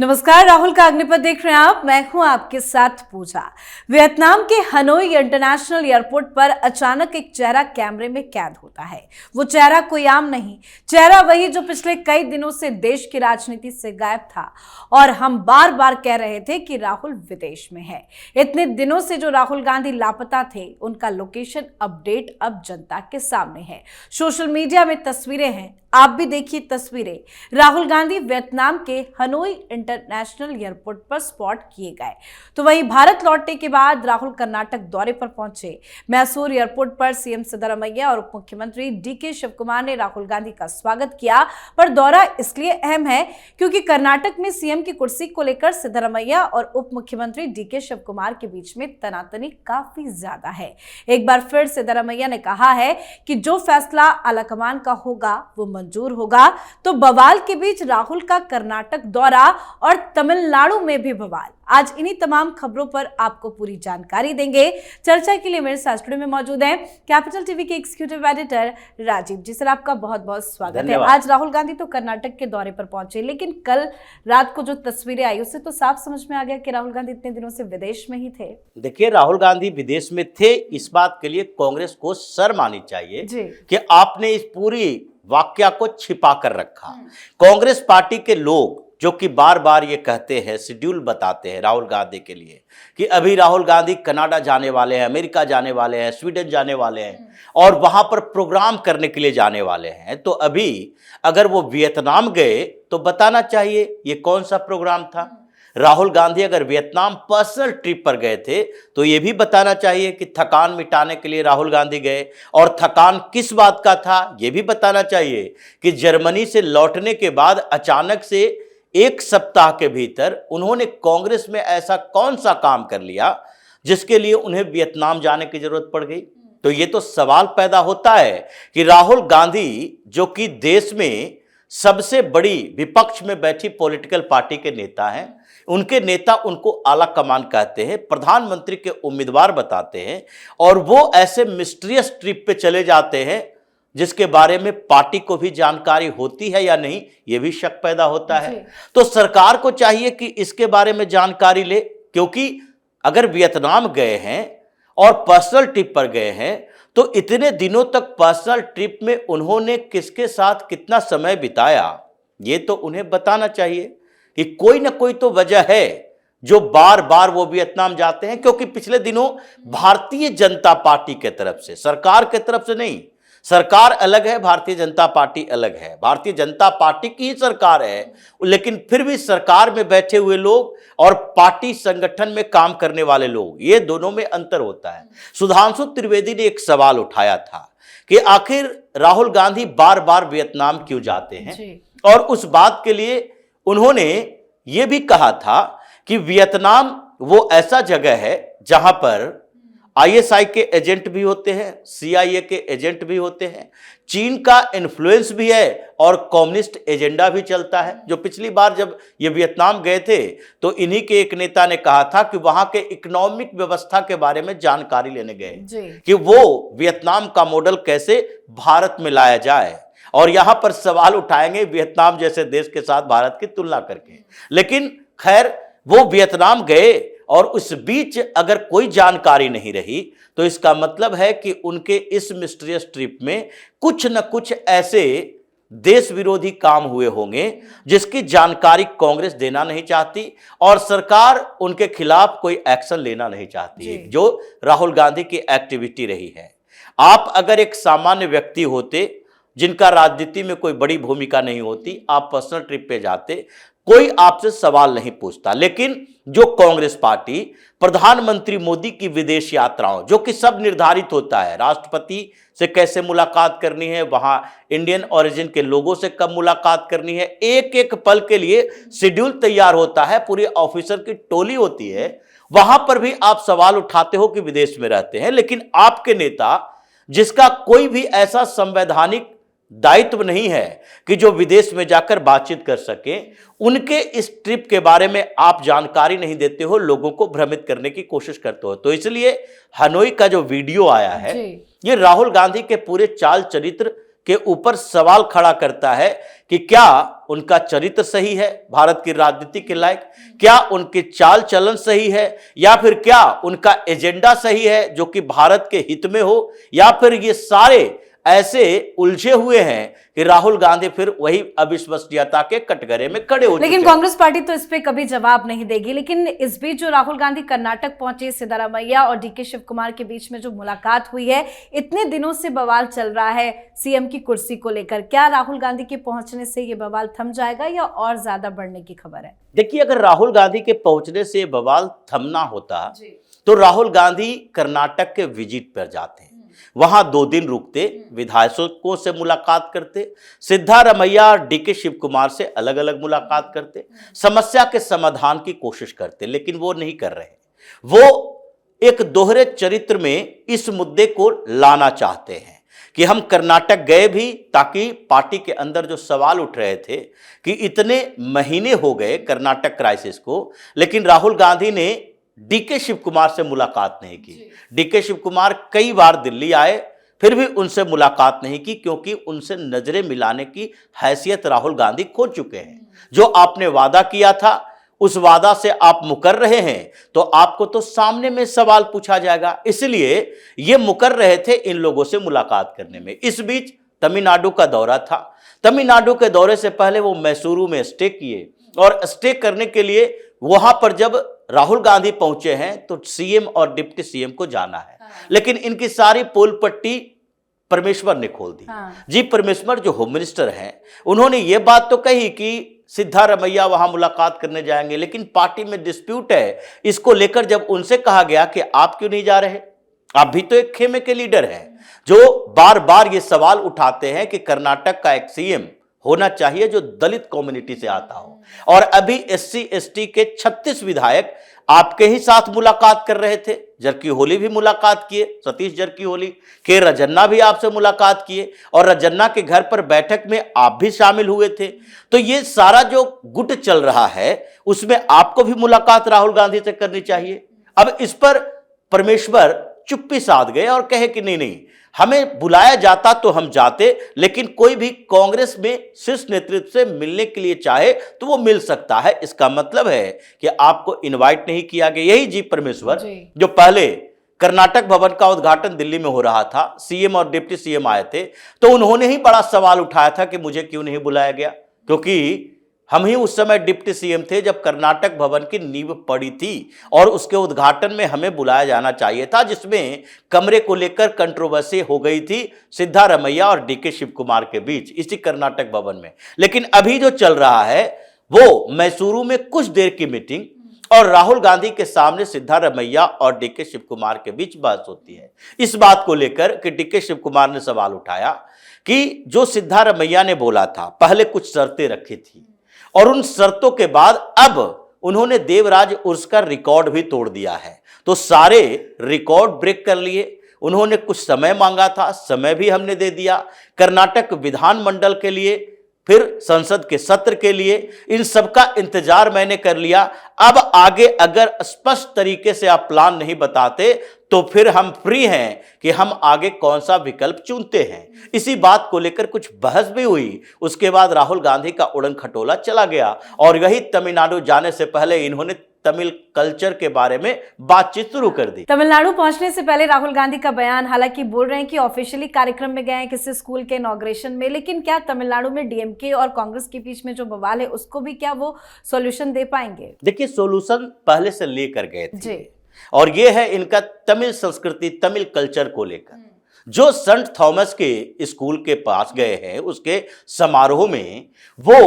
नमस्कार, राहुल का अग्निपथ देख रहे हैं आप। मैं हूं आपके साथ पूजा। वियतनाम के हनोई इंटरनेशनल एयरपोर्ट पर अचानक एक चेहरा कैमरे में कैद होता है। वो चेहरा कोई आम नहीं, चेहरा वही जो पिछले कई दिनों से देश की राजनीति से गायब था और हम बार बार कह रहे थे कि राहुल विदेश में है। इतने दिनों से जो राहुल गांधी लापता थे, उनका लोकेशन अपडेट अब जनता के सामने है। सोशल मीडिया में तस्वीरें हैं, आप भी देखिए तस्वीरें। राहुल गांधी वियतनाम के हनोई इंटरनेशनल एयरपोर्ट पर स्पॉट किए गए। तो वहीं भारत लौटने के बाद राहुल कर्नाटक दौरे पर पहुंचे। मैसूर एयरपोर्ट पर सीएम सिद्धरामैया और उप मुख्यमंत्री डीके शिवकुमार ने राहुल गांधी का स्वागत किया। पर दौरा इसलिए अहम है क्योंकि कर्नाटक में सीएम की कुर्सी को लेकर सिद्धरामैया और उप मुख्यमंत्री डीके शिवकुमार के बीच में तनातनी काफी ज्यादा है। एक बार फिर सिद्धरामैया ने कहा है कि जो फैसला आलाकमान का होगा वो मंजूर होगा। तो बवाल के बीच राहुल का कर्नाटक दौरा और तमिलनाडु में भी बवाल। आज इन्हीं तमाम खबरों पर आपको पूरी जानकारी देंगे। चर्चा के लिए मेरे साथ स्टूडियो में मौजूद हैं कैपिटल टीवी के एग्जीक्यूटिव एडिटर राजीव जी। सर, आपका बहुत बहुत स्वागत है। आज राहुल गांधी तो कर्नाटक के दौरे पर पहुंचे, लेकिन कल रात को जो तस्वीरें आई उससे तो साफ समझ में आ गया कि राहुल गांधी इतने दिनों से विदेश में ही थे। देखिए, राहुल गांधी विदेश में थे, इस बात के लिए कांग्रेस को शर्म आनी चाहिए कि आपने इस पूरी वाकया को छिपा कर रखा। कांग्रेस पार्टी के लोग जो कि बार बार ये कहते हैं, शेड्यूल बताते हैं राहुल गांधी के लिए कि अभी राहुल गांधी कनाडा जाने वाले हैं, अमेरिका जाने वाले हैं, स्वीडन जाने वाले हैं और वहां पर प्रोग्राम करने के लिए जाने वाले हैं। तो अभी अगर वो वियतनाम गए तो बताना चाहिए ये कौन सा प्रोग्राम था। राहुल गांधी अगर वियतनाम पर्सनल ट्रिप पर गए थे तो ये भी बताना चाहिए कि थकान मिटाने के लिए राहुल गांधी गए और थकान किस बात का था, ये भी बताना चाहिए कि जर्मनी से लौटने के बाद अचानक से एक सप्ताह के भीतर उन्होंने कांग्रेस में ऐसा कौन सा काम कर लिया जिसके लिए उन्हें वियतनाम जाने की जरूरत पड़ गई। तो ये तो सवाल पैदा होता है कि राहुल गांधी जो कि देश में सबसे बड़ी विपक्ष में बैठी पॉलिटिकल पार्टी के नेता हैं, उनके नेता उनको आला कमान कहते हैं, प्रधानमंत्री के उम्मीदवार बताते हैं और वो ऐसे मिस्टीरियस ट्रिप पे चले जाते हैं जिसके बारे में पार्टी को भी जानकारी होती है या नहीं, ये भी शक पैदा होता है। तो सरकार को चाहिए कि इसके बारे में जानकारी ले, क्योंकि अगर वियतनाम गए हैं और पर्सनल ट्रिप पर गए हैं तो इतने दिनों तक पर्सनल ट्रिप में उन्होंने किसके साथ कितना समय बिताया, ये तो उन्हें बताना चाहिए कि कोई ना कोई तो वजह है जो बार बार वो वियतनाम जाते हैं। क्योंकि पिछले दिनों भारतीय जनता पार्टी के तरफ से, सरकार के तरफ से नहीं, सरकार अलग है, भारतीय जनता पार्टी अलग है, भारतीय जनता पार्टी की ही सरकार है, लेकिन फिर भी सरकार में बैठे हुए लोग और पार्टी संगठन में काम करने वाले लोग, ये दोनों में अंतर होता है। सुधांशु त्रिवेदी ने एक सवाल उठाया था कि आखिर राहुल गांधी बार बार वियतनाम क्यों जाते हैं, और उस बात के लिए उन्होंने ये भी कहा था कि वियतनाम वो ऐसा जगह है जहां पर आईएसआई के एजेंट भी होते हैं, सीआईए के एजेंट भी होते हैं, चीन का इन्फ्लुएंस भी है और कम्युनिस्ट एजेंडा भी चलता है। जो पिछली बार जब ये वियतनाम गए थे तो इन्हीं के एक नेता ने कहा था कि वहां के इकोनॉमिक व्यवस्था के बारे में जानकारी लेने गए कि वो वियतनाम का मॉडल कैसे भारत में लाया जाए, और यहां पर सवाल उठाएंगे वियतनाम जैसे देश के साथ भारत की तुलना करके। लेकिन खैर, वो वियतनाम गए और उस बीच अगर कोई जानकारी नहीं रही तो इसका मतलब है कि उनके इस मिस्टीरियस ट्रिप में कुछ न कुछ ऐसे देश विरोधी काम हुए होंगे जिसकी जानकारी कांग्रेस देना नहीं चाहती और सरकार उनके खिलाफ कोई एक्शन लेना नहीं चाहती, जो राहुल गांधी की एक्टिविटी रही है। आप अगर एक सामान्य व्यक्ति होते जिनका राजनीति में कोई बड़ी भूमिका नहीं होती, आप पर्सनल ट्रिप पे जाते, कोई आपसे सवाल नहीं पूछता। लेकिन जो कांग्रेस पार्टी प्रधानमंत्री मोदी की विदेश यात्राओं, जो कि सब निर्धारित होता है, राष्ट्रपति से कैसे मुलाकात करनी है, वहां इंडियन ओरिजिन के लोगों से कब मुलाकात करनी है, एक एक पल के लिए शेड्यूल तैयार होता है, पूरी ऑफिसर की टोली होती है। वहां पर भी आप सवाल उठाते हो कि विदेश में रहते हैं, लेकिन आपके नेता जिसका कोई भी ऐसा संवैधानिक दायित्व नहीं है कि जो विदेश में जाकर बातचीत कर सके, उनके इस ट्रिप के बारे में आप जानकारी नहीं देते हो, लोगों को भ्रमित करने की कोशिश करते हो। तो इसलिए हनोई का जो वीडियो आया है, ये राहुल गांधी के पूरे चाल चरित्र के ऊपर सवाल खड़ा करता है कि क्या उनका चरित्र सही है भारत की राजनीति के लायक, क्या उनके चाल चलन सही है, या फिर क्या उनका एजेंडा सही है जो कि भारत के हित में हो, या फिर ये सारे ऐसे उलझे हुए हैं कि राहुल गांधी फिर वही अविश्वसनीयता के कटघरे में खड़े हो। लेकिन कांग्रेस पार्टी तो इस पे कभी जवाब नहीं देगी। लेकिन इस बीच जो राहुल गांधी कर्नाटक पहुंचे, सिद्धारमैया और डीके शिव कुमार के बीच में जो मुलाकात हुई है, इतने दिनों से बवाल चल रहा है सीएम की कुर्सी को लेकर, क्या राहुल गांधी के पहुंचने से ये बवाल थम जाएगा या और ज्यादा बढ़ने की खबर है? देखिए, अगर राहुल गांधी के पहुंचने से बवाल थमना होता तो राहुल गांधी कर्नाटक के विजिट पर जाते हैं, वहां 2 दिन रुकते, विधायकों से मुलाकात करते, सिद्धारमैया और डीके शिव कुमार से अलग अलग मुलाकात करते, समस्या के समाधान की कोशिश करते, लेकिन वो नहीं कर रहे। वो एक दोहरे चरित्र में इस मुद्दे को लाना चाहते हैं कि हम कर्नाटक गए भी ताकि पार्टी के अंदर जो सवाल उठ रहे थे कि इतने महीने हो गए कर्नाटक क्राइसिस को, लेकिन राहुल गांधी ने डीके शिव कुमार से मुलाकात नहीं की। डीके शिव कुमार कई बार दिल्ली आए, फिर भी उनसे मुलाकात नहीं की, क्योंकि उनसे नजरें मिलाने की हैसियत राहुल गांधी खो चुके हैं। जो आपने वादा किया था, उस वादा से आप मुकर रहे हैं, तो आपको तो सामने में सवाल पूछा जाएगा। इसलिए ये मुकर रहे थे इन लोगों से मुलाकात करने में। इस बीच तमिलनाडु का दौरा था। तमिलनाडु के दौरे से पहले वो मैसूरू में स्टे किए, और स्टे करने के लिए वहां पर जब राहुल गांधी पहुंचे हैं तो सीएम और डिप्टी सीएम को जाना है, लेकिन इनकी सारी पोल पट्टी परमेश्वर ने खोल दी। जी परमेश्वर जो होम मिनिस्टर हैं, उन्होंने ये बात तो कही कि सिद्धारमैया वहां मुलाकात करने जाएंगे, लेकिन पार्टी में डिस्प्यूट है। इसको लेकर जब उनसे कहा गया कि आप क्यों नहीं जा रहे, आप भी तो एक खेमे के लीडर हैं जो बार बार ये सवाल उठाते हैं कि कर्नाटक का एक सीएम होना चाहिए जो दलित कम्युनिटी से आता हो, और अभी एससी एसटी के 36 विधायक आपके ही साथ मुलाकात कर रहे थे। जरकीहोली भी मुलाकात किए, सतीश जरकीहोली के रजन्ना भी आपसे मुलाकात किए, और रजन्ना के घर पर बैठक में आप भी शामिल हुए थे। तो ये सारा जो गुट चल रहा है उसमें आपको भी मुलाकात राहुल गांधी से करनी चाहिए। अब इस पर परमेश्वर चुप्पी साध गए और कहे कि नहीं नहीं, हमें बुलाया जाता तो हम जाते, लेकिन कोई भी कांग्रेस में शीर्ष नेतृत्व से मिलने के लिए चाहे तो वो मिल सकता है। इसका मतलब है कि आपको इनवाइट नहीं किया गया। यही जी परमेश्वर जो पहले कर्नाटक भवन का उद्घाटन दिल्ली में हो रहा था, सीएम और डिप्टी सीएम आए थे, तो उन्होंने ही बड़ा सवाल उठाया था कि मुझे क्यों नहीं बुलाया गया, क्योंकि हम ही उस समय डिप्टी सीएम थे जब कर्नाटक भवन की नींव पड़ी थी, और उसके उद्घाटन में हमें बुलाया जाना चाहिए था, जिसमें कमरे को लेकर कंट्रोवर्सी हो गई थी सिद्धारमैया और डीके शिव कुमार के बीच इसी कर्नाटक भवन में। लेकिन अभी जो चल रहा है वो मैसूरू में कुछ देर की मीटिंग और राहुल गांधी के सामने सिद्धारमैया और डीके शिव कुमार के बीच बहस होती है। इस बात को लेकर कि डीके शिव कुमार ने सवाल उठाया कि जो सिद्धारमैया ने बोला था, पहले कुछ शर्तें रखी थी, और उन शर्तों के बाद अब उन्होंने देवराज उर्स का रिकॉर्ड भी तोड़ दिया है। तो सारे रिकॉर्ड ब्रेक कर लिए। उन्होंने कुछ समय मांगा था, समय भी हमने दे दिया। कर्नाटक विधानमंडल के लिए, फिर संसद के सत्र के लिए, इन सब का इंतजार मैंने कर लिया। अब आगे अगर स्पष्ट तरीके से आप प्लान नहीं बताते तो फिर हम फ्री हैं कि हम आगे कौन सा विकल्प चुनते हैं। इसी बात को लेकर कुछ बहस भी हुई। उसके बाद राहुल गांधी का उड़न खटोला चला गया, और यही तमिलनाडु जाने से पहले इन्होंने तमिल कल्चर के बारे में बातचीत शुरू कर दी। तमिलनाडु पहुंचने से पहले राहुल गांधी का बयान, हालांकि बोल रहे हैं कि ऑफिशियली कार्यक्रम में गए हैं किसी स्कूल के इनॉग्रेशन में, लेकिन क्या तमिलनाडु में डीएमके और कांग्रेस के बीच में जो बवाल है उसको भी क्या वो सॉल्यूशन दे पाएंगे? देखिए, सॉल्यूशन पहले से लेकर गए थे, और ये है इनका तमिल संस्कृति, तमिल कल्चर को लेकर। जो सेंट थॉमस के स्कूल के पास गए हैं, उसके समारोह में वो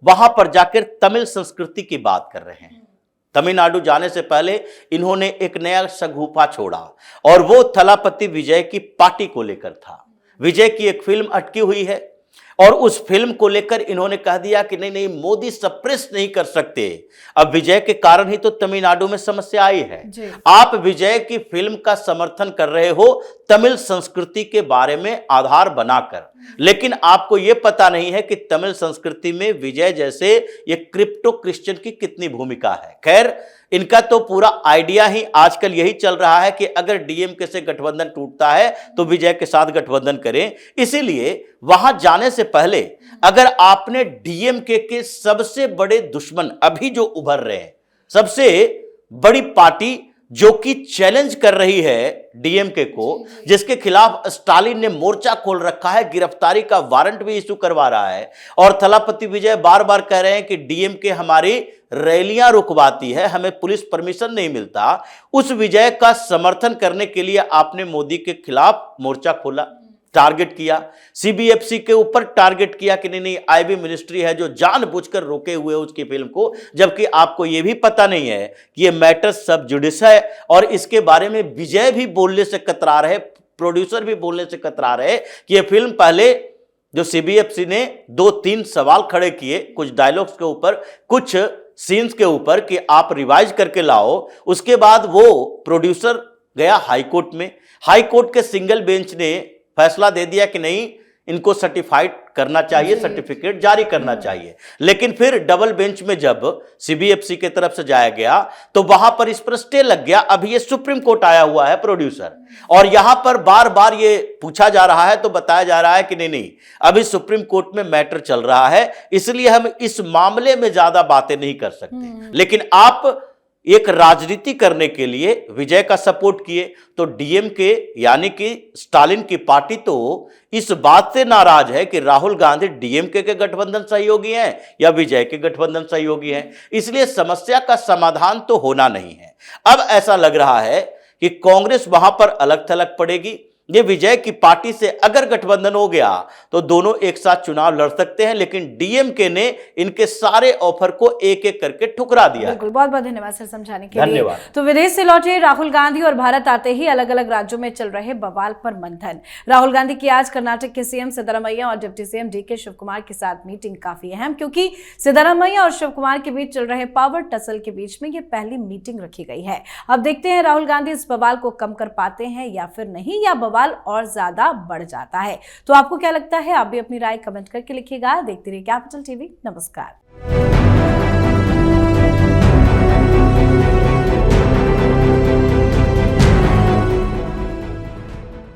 वहां पर जाकर तमिल संस्कृति की बात कर रहे हैं। तमिलनाडु जाने से पहले इन्होंने एक नया शगुफा छोड़ा, और वो थलापति विजय की पार्टी को लेकर था। विजय की एक फिल्म अटकी हुई है, और उस फिल्म को लेकर इन्होंने कह दिया कि नहीं नहीं, मोदी सप्रेस नहीं कर सकते। अब विजय के कारण ही तो तमिलनाडु में समस्या आई है। आप विजय की फिल्म का समर्थन कर रहे हो तमिल संस्कृति के बारे में आधार बनाकर, लेकिन आपको यह पता नहीं है कि तमिल संस्कृति में विजय जैसे ये क्रिप्टो क्रिश्चियन की कितनी भूमिका है। खैर, इनका तो पूरा आइडिया ही आजकल यही चल रहा है कि अगर डीएमके से गठबंधन टूटता है तो विजय के साथ गठबंधन करें। इसीलिए वहां जाने से पहले अगर आपने डीएमके के सबसे बड़े दुश्मन अभी जो उभर रहे हैं, सबसे बड़ी पार्टी जो कि चैलेंज कर रही है डीएमके को, जिसके खिलाफ स्टालिन ने मोर्चा खोल रखा है, गिरफ्तारी का वारंट भी इशू करवा रहा है, और थलापति विजय बार बार कह रहे हैं कि डीएमके हमारी रैलियां रुकवाती है, हमें पुलिस परमिशन नहीं मिलता। उस विजय का समर्थन करने के लिए आपने मोदी के खिलाफ मोर्चा खोला, टारगेट किया, सीबीएफसी के ऊपर टारगेट किया कि नहीं आईबी मिनिस्ट्री है जो जानबूझकर रोके हुए उसकी फिल्म को, जबकि आपको यह भी पता नहीं है कि यह मैटर सब जुडिस है और इसके बारे में विजय भी बोलने से कतरा रहे, प्रोड्यूसर भी बोलने से कतरा रहे कि यह फिल्म पहले जो सीबीएफसी ने 2-3 सवाल खड़े किए कुछ डायलॉग्स के ऊपर, कुछ सीन्स के ऊपर कि आप रिवाइज करके लाओ। उसके बाद वो प्रोड्यूसर गया हाईकोर्ट में, हाईकोर्ट के सिंगल बेंच ने फैसला दे दिया कि नहीं, इनको सर्टिफाइड करना चाहिए, सर्टिफिकेट जारी करना चाहिए। लेकिन फिर डबल बेंच में जब सीबीएफसी की तरफ से जाया गया तो वहां पर इस पर स्टे लग गया। अभी ये सुप्रीम कोर्ट आया हुआ है प्रोड्यूसर, और यहां पर बार बार ये पूछा जा रहा है तो बताया जा रहा है कि नहीं अभी सुप्रीम कोर्ट में मैटर चल रहा है, इसलिए हम इस मामले में ज्यादा बातें नहीं कर सकते। लेकिन आप एक राजनीति करने के लिए विजय का सपोर्ट किए तो डीएमके यानी कि स्टालिन की पार्टी तो इस बात से नाराज है कि राहुल गांधी डीएमके के गठबंधन सहयोगी हैं या विजय के गठबंधन सहयोगी हैं। इसलिए समस्या का समाधान तो होना नहीं है। अब ऐसा लग रहा है कि कांग्रेस वहां पर अलग थलग पड़ेगी। ये विजय की पार्टी से अगर गठबंधन हो गया तो दोनों एक साथ चुनाव लड़ सकते हैं, लेकिन डीएमके ने इनके सारे ऑफर को एक एक करके ठुकरा दिया। बिल्कुल, बहुत बहुत धन्यवाद सर समझाने के लिए। तो विदेश से लौटे राहुल गांधी और भारत आते ही अलग अलग राज्यों में चल रहे बवाल पर मंथन। राहुल गांधी की आज कर्नाटक के सीएम सिद्धरामैया और डिप्टी सीएम डीके शिवकुमार के साथ मीटिंग काफी अहम, क्योंकि सिद्धरामैया और शिवकुमार के बीच चल रहे पावर टसल के बीच में ये पहली मीटिंग रखी गई है। अब देखते हैं राहुल गांधी इस बवाल को कम कर पाते हैं या फिर नहीं, या और ज्यादा बढ़ जाता है। तो आपको क्या लगता है? आप भी अपनी राय कमेंट करके लिखिएगा। देखते रहिए कैपिटल टीवी। नमस्कार।